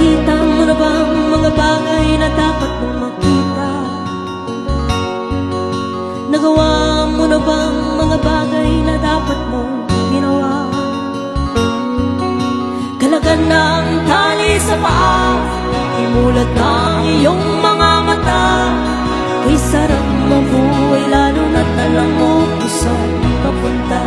Nakita mo na bang mga bagay na dapat mong makita? Nagawa mo na bang mga bagay na dapat mong ginawa? Kalagan ng tali sa paa, imulat ng iyong mga mata. Kay sarap mabuhay lalo na't alam mo kung saan papunta.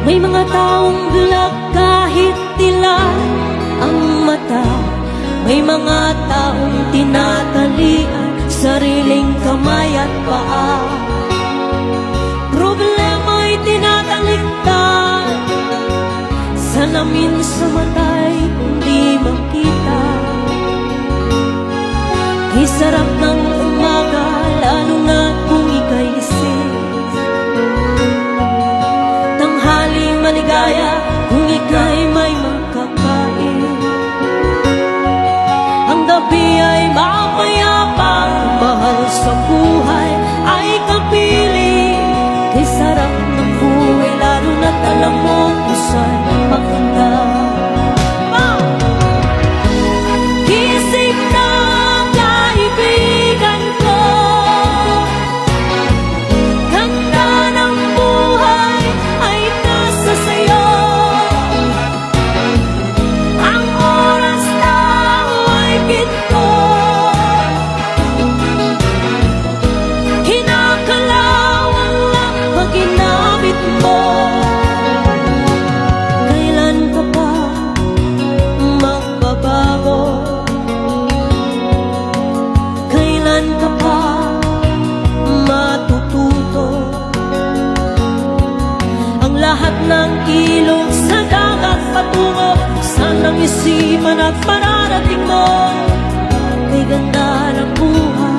May mga taong bulag kahit tila ang mata. May mga taong tinatalian sariling kamay at paa. Problema'y tinatalikdan, salamin sa mata'y hindi makita. Kay sarap ng umaga lalo na kung ika'y gising. Tanghaling maligaya kung ika'y may makakain. Ang gabi ay mapayapang, mahal sa buhay ay kapiling. Kay sarap ng buhay lalo na't alam mo kung saan papunta. Isip na kaibigan ko, ganda ng buhay ay nasa sayo. Ang oras na ay ginto, kinakalawang lang pag ginamit mo. Kailan ka pa magbabago? Kailan ka pa matututo? Ang lahat ng ilog sa dagat patungo saan ang isipan at mararating mo. Kay ganda ng buhay